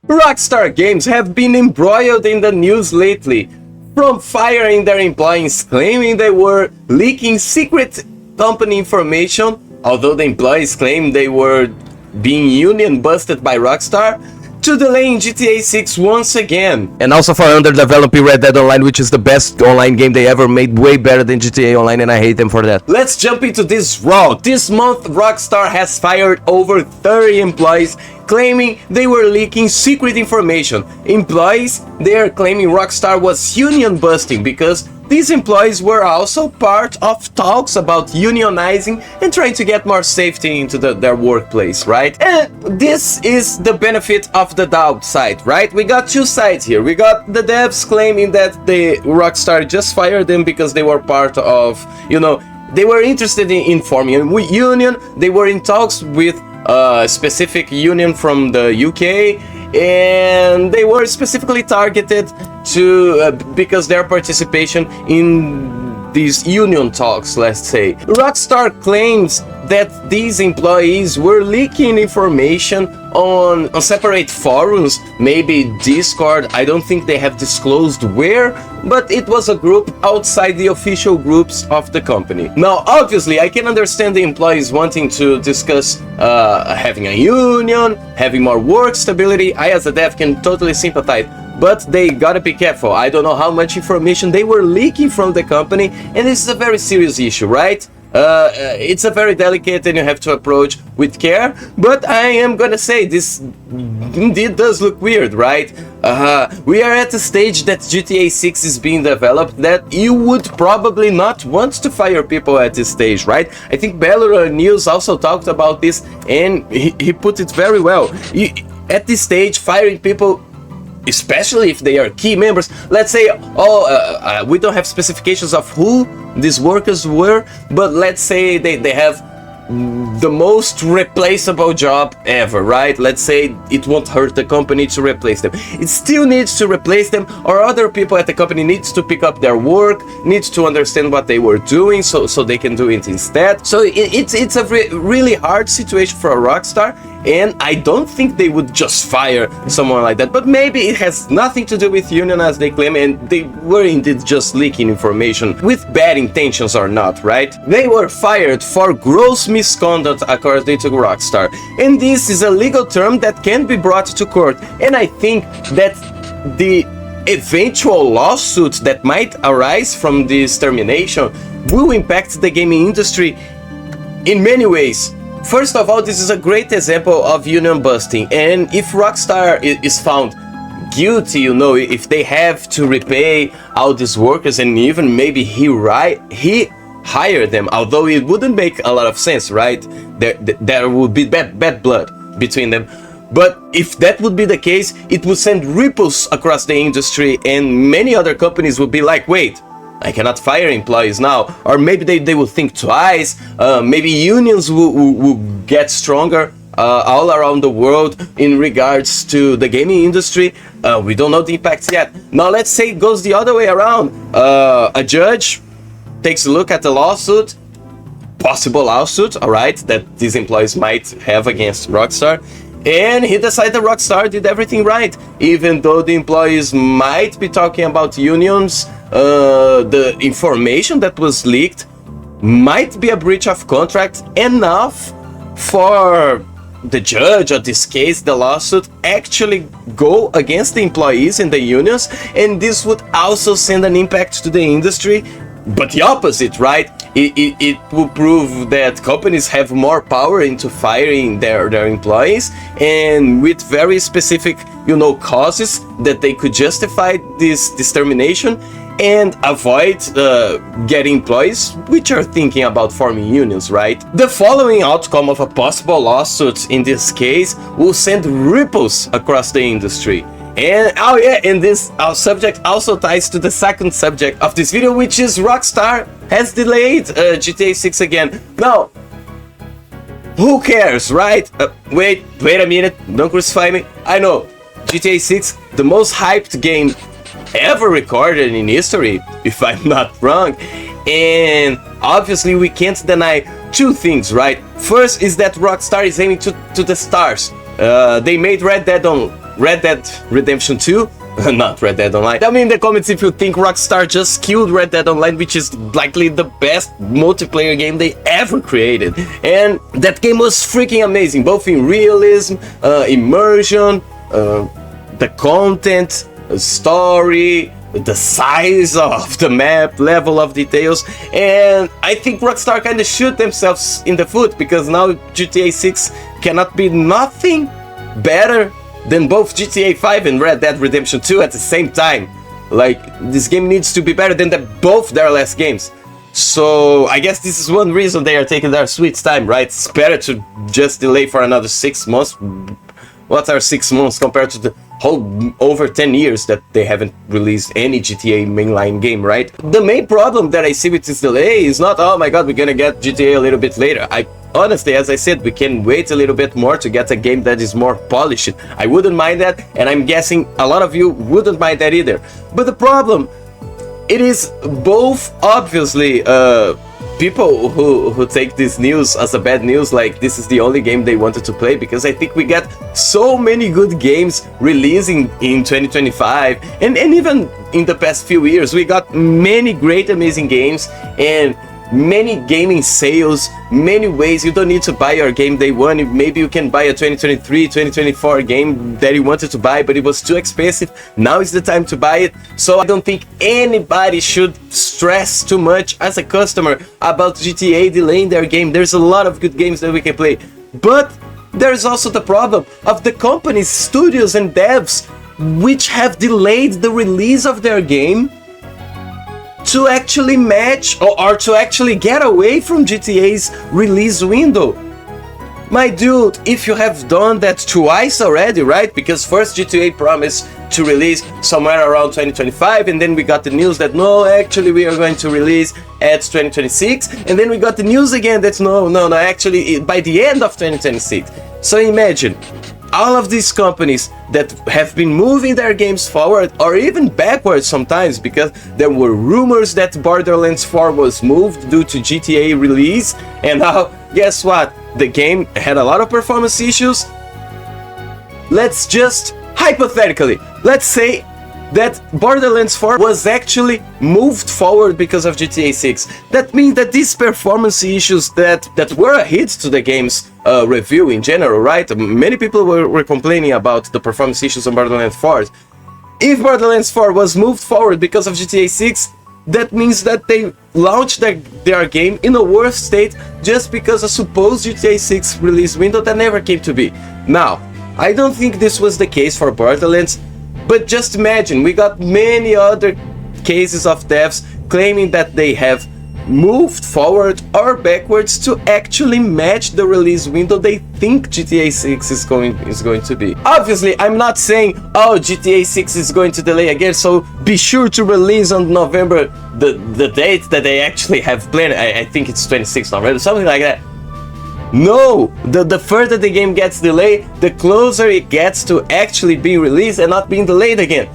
Rockstar Games have been embroiled in the news lately, from firing their employees claiming they were leaking secret company information, although the employees claim they were being union busted by Rockstar, to delaying GTA 6 once again. And also for underdeveloping Red Dead Online, which is the best online game they ever made, way better than GTA Online, and I hate them for that. Let's jump into this raw. This month, Rockstar has fired over 30 employees claiming they were leaking secret information. Employees, they are claiming Rockstar was union busting because these employees were also part of talks about unionizing and trying to get more safety into their workplace, right? And this is the benefit of the doubt side, right? We got two sides here. We got the devs claiming that the Rockstar just fired them because they were part of, they were interested in forming a union. They were in talks with a specific union from the UK, and they were specifically targeted to because their participation in these union talks, let's say. Rockstar claims that these employees were leaking information on separate forums, maybe Discord. I don't think they have disclosed where, but it was a group outside the official groups of the company. Now, obviously, I can understand the employees wanting to discuss having a union, having more work stability. I, as a dev, can totally sympathize. But they gotta be careful. I don't know how much information they were leaking from the company, and this is a very serious issue, right? It's a very delicate and you have to approach with care, but I am gonna say this indeed does look weird, right? We are at a stage that GTA 6 is being developed that you would probably not want to fire people at this stage, right? I think Bellora News also talked about this, and he put it very well. At this stage, firing people, especially if they are key members, let's say, we don't have specifications of who these workers were, but let's say they have the most replaceable job ever, right? Let's say it won't hurt the company to replace them. It still needs to replace them, or other people at the company needs to pick up their work, needs to understand what they were doing so they can do it instead. So it's a really hard situation for a Rockstar, and I don't think they would just fire someone like that, but maybe it has nothing to do with union as they claim, and they were indeed just leaking information with bad intentions or not, right? They were fired for gross misconduct according to Rockstar, and this is a legal term that can be brought to court, and I think that the eventual lawsuit that might arise from this termination will impact the gaming industry in many ways. First of all, this is a great example of union busting, and if Rockstar is found guilty, if they have to repay all these workers, and even maybe he hired them, although it wouldn't make a lot of sense, right? There would be bad blood between them. But if that would be the case, it would send ripples across the industry, and many other companies would be like, wait, I cannot fire employees now. Or maybe they will think twice. Maybe unions will get stronger all around the world in regards to the gaming industry. We don't know the impacts yet. Now let's say it goes the other way around. A judge takes a look at the lawsuit, possible lawsuit, alright, that these employees might have against Rockstar, and he decided that Rockstar did everything right, even though the employees might be talking about unions. The information that was leaked might be a breach of contract enough for the judge, or this case, the lawsuit, actually go against the employees and the unions, and this would also send an impact to the industry, but the opposite, right? It will prove that companies have more power into firing their employees, and with very specific, causes that they could justify this termination and avoid getting employees which are thinking about forming unions, right? The following outcome of a possible lawsuit in this case will send ripples across the industry. And and this subject also ties to the second subject of this video, which is Rockstar has delayed GTA 6 again. Now, who cares, right? Wait a minute, don't crucify me. I know, GTA 6, the most hyped game ever recorded in history, if I'm not wrong, and obviously we can't deny two things, right? First is that Rockstar is aiming to the stars. They made Red Dead Red Dead Redemption 2, not Red Dead Online. Tell me in the comments if you think Rockstar just killed Red Dead Online, which is likely the best multiplayer game they ever created. And that game was freaking amazing, both in realism, immersion, the content, story, the size of the map, level of details. And I think Rockstar kind of shoot themselves in the foot, because now GTA 6 cannot be nothing better than both GTA 5 and Red Dead Redemption 2 at the same time. Like, this game needs to be better than both their last games. So I guess this is one reason they are taking their sweet time, right? It's better to just delay for another 6 months. What are 6 months compared to the whole over 10 years that they haven't released any GTA mainline game, right? The main problem that I see with this delay is not, oh my god, we're gonna get GTA a little bit later. Honestly, as I said, we can wait a little bit more to get a game that is more polished. I wouldn't mind that, and I'm guessing a lot of you wouldn't mind that either. But the problem, it is both obviously people who take this news as a bad news, like this is the only game they wanted to play, because I think we got so many good games releasing in 2025, and even in the past few years we got many great amazing games and many gaming sales, many ways. You don't need to buy your game day one. Maybe you can buy a 2023 2024 game that you wanted to buy but it was too expensive. Now is the time to buy it. So I don't think anybody should stress too much as a customer about GTA delaying their game. There's a lot of good games that we can play, but there's also the problem of the companies, studios and devs which have delayed the release of their game to actually match or to actually get away from GTA's release window. My dude, if you have done that twice already, right? Because first GTA promised to release somewhere around 2025, and then we got the news that no, actually we are going to release at 2026, and then we got the news again that no, actually by the end of 2026. So imagine all of these companies that have been moving their games forward or even backwards sometimes, because there were rumors that Borderlands 4 was moved due to GTA release, and now guess what? The game had a lot of performance issues. Let's just hypothetically, let's say that Borderlands 4 was actually moved forward because of GTA 6. That means that these performance issues that were a hit to the game's review in general, right? Many people were complaining about the performance issues on Borderlands 4. If Borderlands 4 was moved forward because of GTA 6, that means that they launched their game in a worse state just because of supposed GTA 6 release window that never came to be. Now, I don't think this was the case for Borderlands, but just imagine, we got many other cases of devs claiming that they have moved forward or backwards to actually match the release window they think GTA 6 is going to be. Obviously, I'm not saying, oh, GTA 6 is going to delay again, so be sure to release on November the date that they actually have planned. I think it's 26th November, something like that. No, the further the game gets delayed, the closer it gets to actually being released and not being delayed again.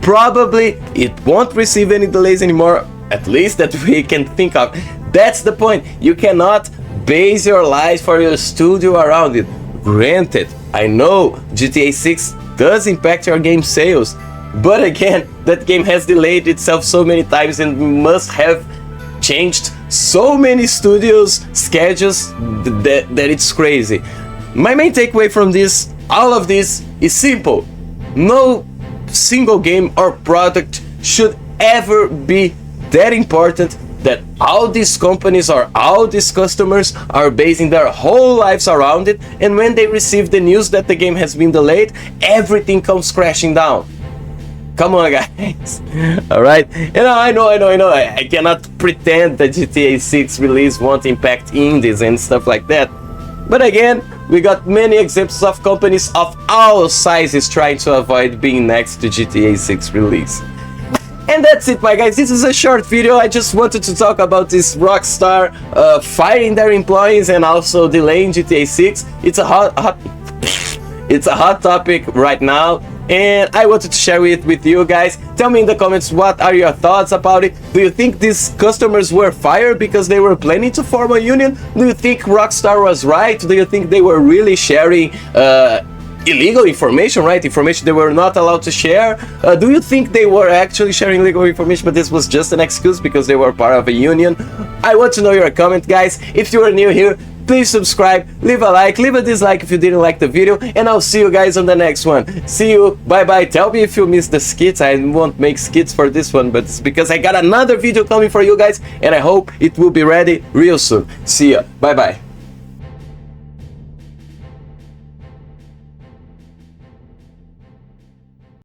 Probably it won't receive any delays anymore, at least that we can think of. That's the point. You cannot base your life for your studio around it. Granted, I know GTA 6 does impact your game sales, but again, that game has delayed itself so many times and must have changed so many studios' schedules that it's crazy. My main takeaway from this, all of this, is simple. No single game or product should ever be that important that all these companies or all these customers are basing their whole lives around it, and when they receive the news that the game has been delayed, everything comes crashing down. Come on, guys. Alright? I know. I cannot pretend that GTA 6 release won't impact indies and stuff like that. But again, we got many examples of companies of all sizes trying to avoid being next to GTA 6 release. And that's it, my guys. This is a short video. I just wanted to talk about this Rockstar firing their employees and also delaying GTA 6. It's a hot topic right now, and I wanted to share it with you guys. Tell me in the comments, what are your thoughts about it? Do you think these customers were fired because they were planning to form a union? Do you think Rockstar was right? Do you think they were really sharing illegal information, right? Information they were not allowed to share. Do you think they were actually sharing illegal information, but this was just an excuse because they were part of a union? I want to know your comment, guys. If you are new here, please subscribe, leave a like, leave a dislike if you didn't like the video, and I'll see you guys on the next one. See you, bye bye. Tell me if you missed the skits. I won't make skits for this one, but it's because I got another video coming for you guys, and I hope it will be ready real soon. See ya, bye bye.